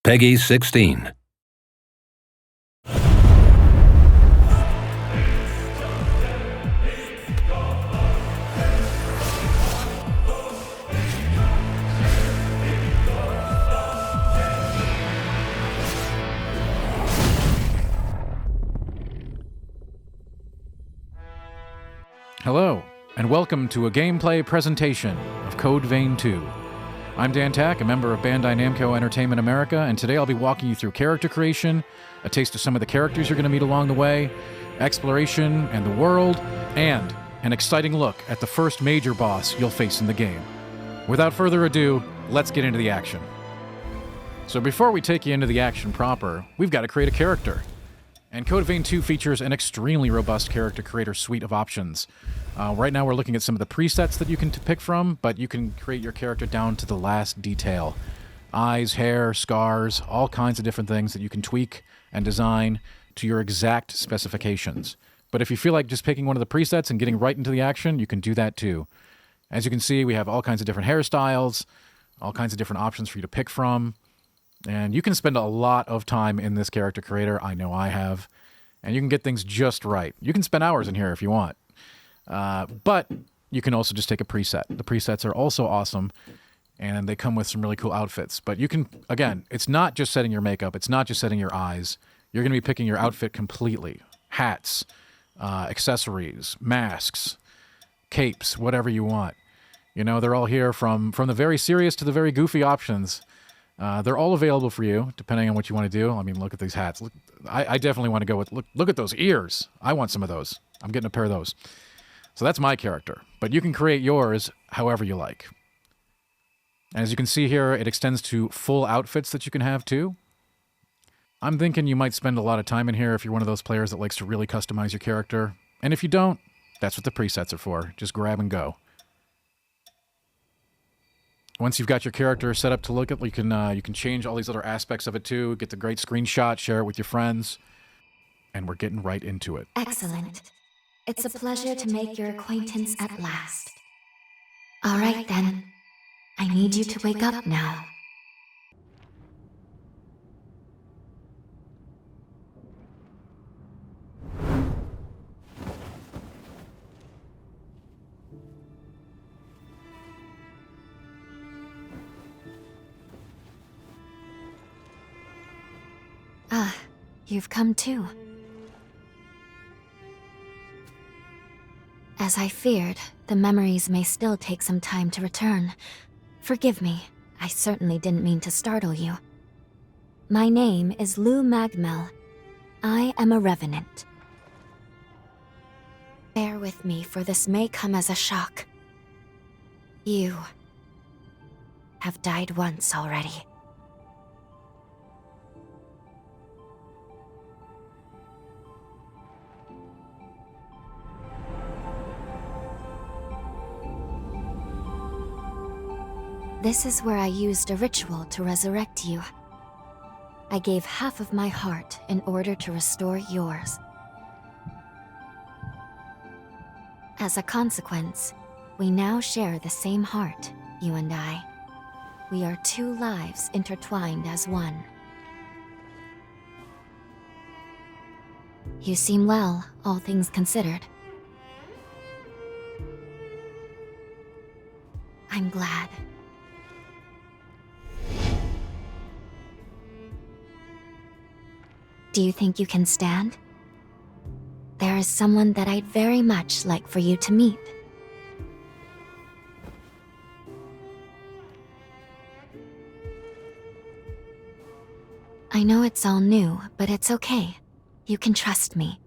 Peggy 16. Hello, and welcome to a gameplay presentation of Code Vein 2. I'm Dan Tack, a member of Bandai Namco Entertainment America, and today I'll be walking you through character creation, a taste of some of the characters you're going to meet along the way, exploration and the world, and an exciting look at the first major boss you'll face in the game. Without further ado, let's get into the action. So before we take you into the action proper, we've got to create a character. And Code Vein 2 features an extremely robust character creator suite of options. Right now we're looking at some of the presets that you can pick from, but you can create your character down to the last detail. Eyes, hair, scars, all kinds of different things that you can tweak and design to your exact specifications. But if you feel like just picking one of the presets and getting right into the action, you can do that too. As you can see, we have all kinds of different hairstyles, all kinds of different options for you to pick from. And you can spend a lot of time in this character creator. I know I have. And you can get things just right. You can spend hours in here if you want. But you can also just take a preset. The presets are also awesome, and they come with some really cool outfits. But you can, again, it's not just setting your makeup. It's not just setting your eyes. You're going to be picking your outfit completely. Hats, accessories, masks, capes, whatever you want. You know, they're all here from the very serious to the very goofy options. They're all available for you, depending on what you want to do. I mean, look at these hats. Look, I definitely want to go with, look at those ears. I want some of those. I'm getting a pair of those. So that's my character. But you can create yours however you like. As you can see here, it extends to full outfits that you can have too. I'm thinking you might spend a lot of time in here if you're one of those players that likes to really customize your character. And if you don't, that's what the presets are for. Just grab and go. Once you've got your character set up to look at, you can change all these other aspects of it too. Get the great screenshot, share it with your friends, and we're getting right into it. Excellent. It's a pleasure to make your acquaintance at last. All right then. I need you to wake up now. Ah, you've come too. As I feared, the memories may still take some time to return. Forgive me, I certainly didn't mean to startle you. My name is Lou Magmel. I am a Revenant. Bear with me, for this may come as a shock. You have died once already. This is where I used a ritual to resurrect you. I gave half of my heart in order to restore yours. As a consequence, we now share the same heart, you and I. We are two lives intertwined as one. You seem well, all things considered. I'm glad. Do you think you can stand? There is someone that I'd very much like for you to meet. I know it's all new, but it's okay. You can trust me.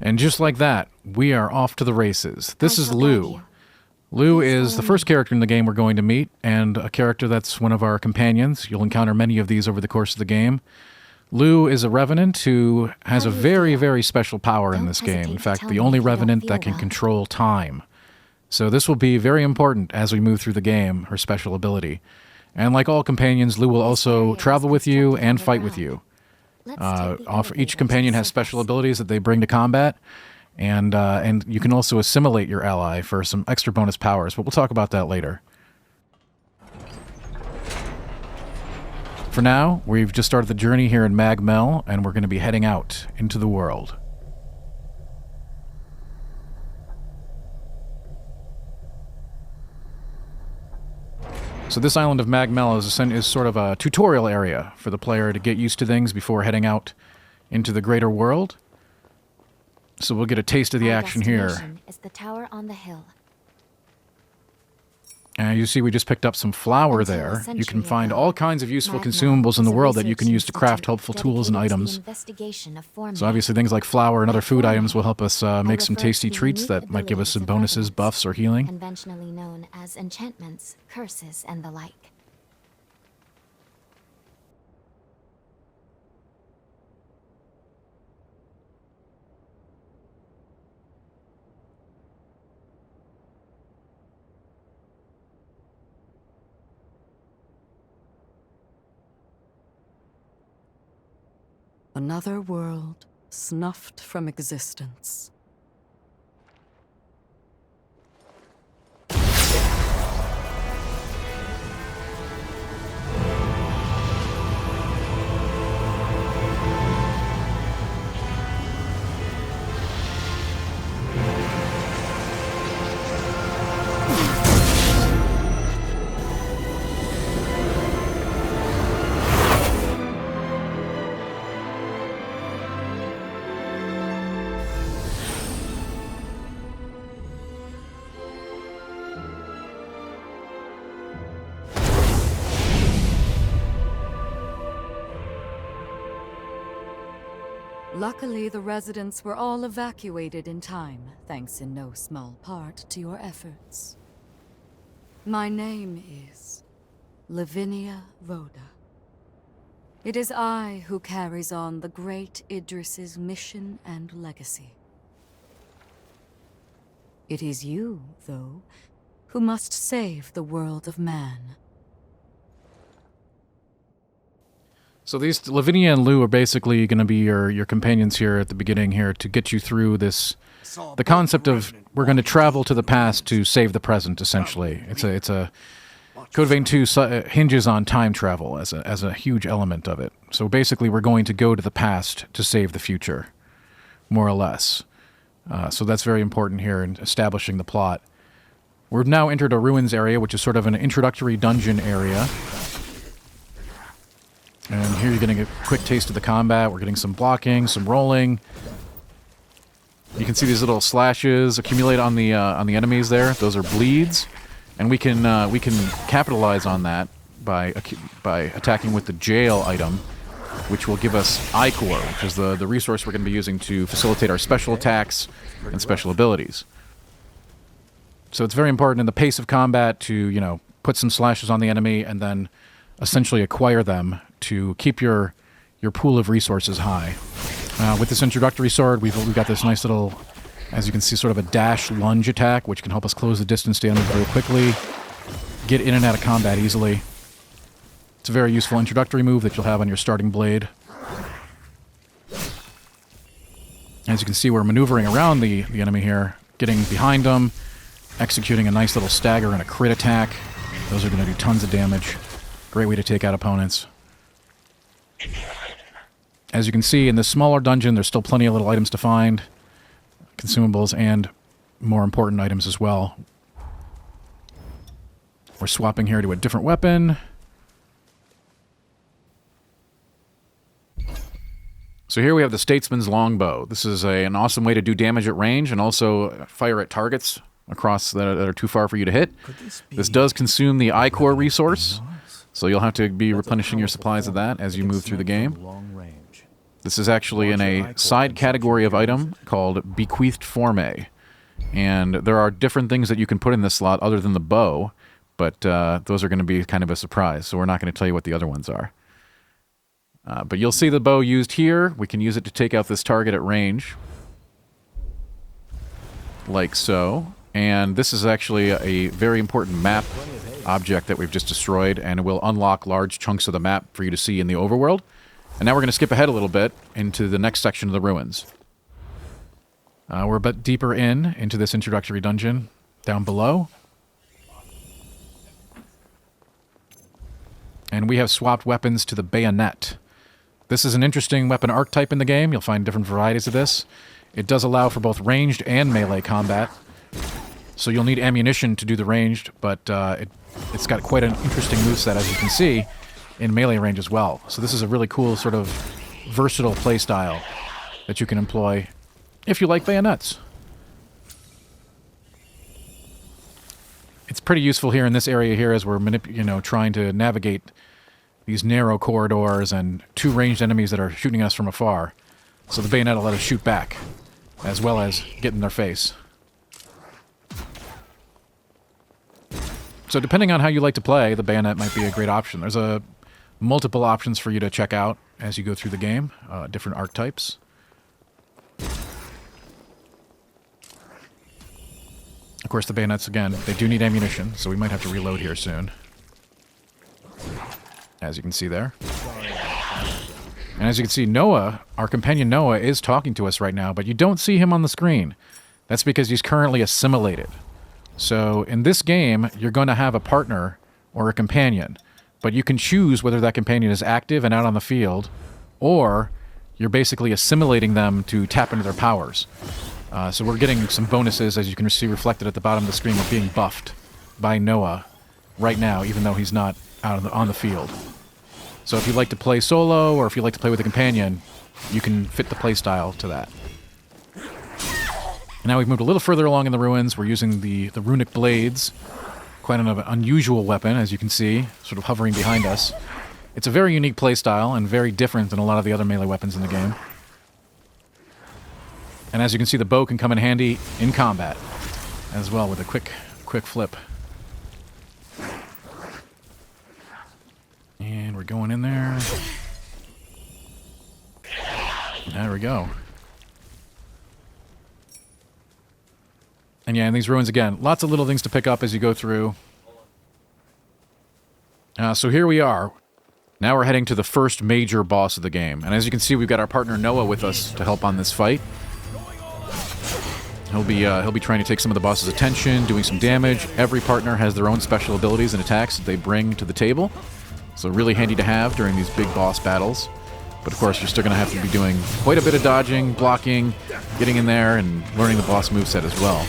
And just like that, we are off to the races. This is Lou. Lou is the first character in the game we're going to meet, and a character that's one of our companions. You'll encounter many of these over the course of the game. Lou is a Revenant who has a very, very special power in this game. In fact, the only Revenant that can control time. So this will be very important as we move through the game, her special ability. And like all companions, Lou will also travel with you and fight with you. Each companion has special abilities that they bring to combat, and you can also assimilate your ally for some extra bonus powers, but we'll talk about that later. For now, we've just started the journey here in Mag Mell, and we're going to be heading out into the world. So this island of Mag Mell is sort of a tutorial area for the player to get used to things before heading out into the greater world. So we'll get a taste of the action here. Is the tower on the hill. And you see we just picked up some flour there. You can find all kinds of useful consumables in the world that you can use to craft helpful tools and items. So obviously things like flour and other food items will help us make some tasty treats that might give us some bonuses, buffs, or healing. Conventionally known as enchantments, curses, and the like. Another world snuffed from existence. Luckily, the residents were all evacuated in time, thanks in no small part to your efforts. My name is Lavinia Rhoda. It is I who carries on the great Idris's mission and legacy. It is you, though, who must save the world of man. So these Lavinia and Lou are basically going to be your companions here at the beginning here to get you through this, the concept of we're going to travel to the past to save the present, essentially. It's a Code Vein 2 hinges on time travel as a huge element of it. So basically we're going to go to the past to save the future, more or less. So that's very important here in establishing the plot. We've now entered a ruins area, which is sort of an introductory dungeon area. And here you're getting a quick taste of the combat. We're getting some blocking, some rolling. You can see these little slashes accumulate on the enemies there. Those are bleeds, and we can capitalize on that by attacking with the jail item, which will give us Ichor, which is the resource we're going to be using to facilitate our special attacks and special abilities. So it's very important in the pace of combat to put some slashes on the enemy and then essentially acquire them to keep your pool of resources high. With this introductory sword, we've got this nice little, as you can see, sort of a dash lunge attack, which can help us close the distance to enemies very quickly, get in and out of combat easily. It's a very useful introductory move that you'll have on your starting blade. As you can see, we're maneuvering around the enemy here, getting behind them, executing a nice little stagger and a crit attack. Those are going to do tons of damage. Great way to take out opponents. As you can see, in this smaller dungeon, there's still plenty of little items to find, consumables, and more important items as well. We're swapping here to a different weapon. So here we have the Statesman's Longbow. This is an awesome way to do damage at range and also fire at targets across that are too far for you to hit. This does consume the Ichor resource, so you'll have to be replenishing your supplies of that as you move through the game. This is actually in a side category of item called Bequeathed Forme. And there are different things that you can put in this slot other than the bow, but those are going to be kind of a surprise, so we're not going to tell you what the other ones are. But you'll see the bow used here. We can use it to take out this target at range, like so. and this is actually a very important map object that we've just destroyed, and it will unlock large chunks of the map for you to see in the overworld. And now we're going to skip ahead a little bit into the next section of the ruins. We're a bit deeper into this introductory dungeon down below. And we have swapped weapons to the bayonet. This is an interesting weapon archetype in the game. You'll find different varieties of this. It does allow for both ranged and melee combat. So you'll need ammunition to do the ranged, but it's got quite an interesting moveset, as you can see, in melee range as well. So this is a really cool sort of versatile playstyle that you can employ if you like bayonets. It's pretty useful here in this area here as we're trying to navigate these narrow corridors and two ranged enemies that are shooting us from afar. So the bayonet will let us shoot back, as well as get in their face. So depending on how you like to play, the bayonet might be a great option. There's multiple options for you to check out as you go through the game, different archetypes. Of course, the bayonets, again, they do need ammunition, so we might have to reload here soon. As you can see there. And as you can see, Noah, our companion Noah, is talking to us right now, but you don't see him on the screen. That's because he's currently assimilated. So in this game, you're going to have a partner or a companion, but you can choose whether that companion is active and out on the field, or you're basically assimilating them to tap into their powers. So we're getting some bonuses, as you can see reflected at the bottom of the screen. We're being buffed by Noah right now, even though he's not out on the field. So if you like to play solo, or if you like to play with a companion, you can fit the playstyle to that. Now we've moved a little further along in the ruins. We're using the runic blades. Quite an unusual weapon, as you can see, sort of hovering behind us. It's a very unique playstyle and very different than a lot of the other melee weapons in the game. And as you can see, the bow can come in handy in combat as well with a quick flip. And we're going in there. There we go. And yeah, in these ruins, again, lots of little things to pick up as you go through. So here we are. Now we're heading to the first major boss of the game. And as you can see, we've got our partner Noah with us to help on this fight. He'll be trying to take some of the boss's attention, doing some damage. Every partner has their own special abilities and attacks that they bring to the table. So really handy to have during these big boss battles. But of course, you're still going to have to be doing quite a bit of dodging, blocking, getting in there, and learning the boss moveset as well.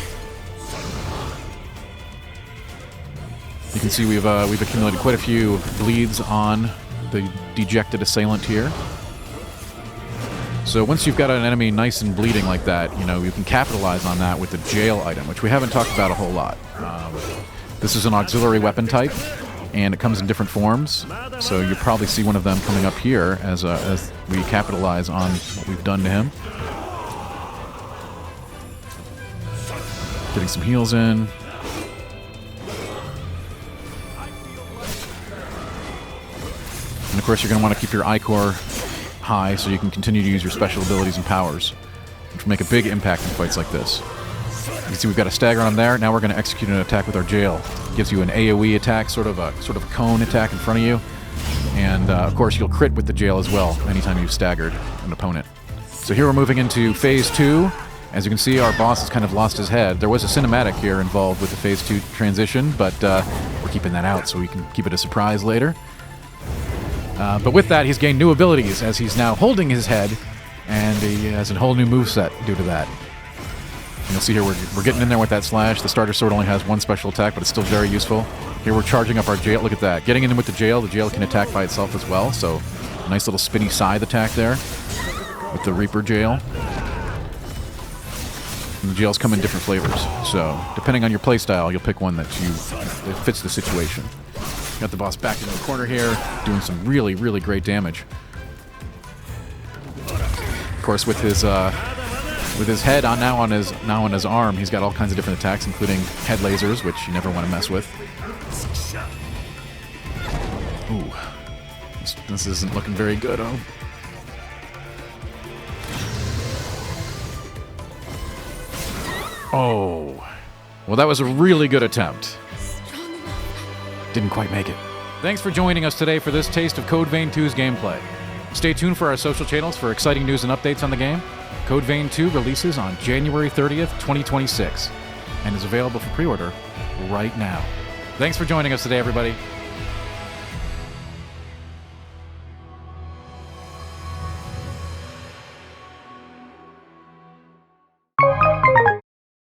You can see we've accumulated quite a few bleeds on the dejected assailant here. So once you've got an enemy nice and bleeding like that, you can capitalize on that with the jail item, which we haven't talked about a whole lot. This is an auxiliary weapon type, and it comes in different forms. So you probably see one of them coming up here as we capitalize on what we've done to him. Getting some heals in. And of course, you're going to want to keep your Ichor high so you can continue to use your special abilities and powers, which will make a big impact in fights like this. You can see we've got a stagger on there. Now we're going to execute an attack with our jail. It gives you an AoE attack, sort of a cone attack in front of you. And of course, you'll crit with the jail as well anytime you've staggered an opponent. So here we're moving into Phase 2. As you can see, our boss has kind of lost his head. There was a cinematic here involved with the Phase 2 transition, but we're keeping that out so we can keep it a surprise later. But with that, he's gained new abilities as he's now holding his head, and he has a whole new moveset due to that. And you'll see here we're getting in there with that slash. The starter sword only has one special attack, but it's still very useful. Here we're charging up our jail. Look at that. Getting in with the jail can attack by itself as well, so nice little spinny scythe attack there with the Reaper jail. And the jails come in different flavors, so depending on your playstyle, you'll pick one that fits the situation. Got the boss back into the corner here, doing some really, really great damage. Of course, with his head now on his arm, he's got all kinds of different attacks, including head lasers, which you never want to mess with. Ooh, this isn't looking very good, oh. Oh, Well, that was a really good attempt. Strong enough. Didn't quite make it. Thanks for joining us today for this taste of Code Vein 2's gameplay. Stay tuned for our social channels for exciting news and updates on the game. Code Vein 2 releases on January 30th, 2026, and is available for pre-order right now. Thanks for joining us today, everybody.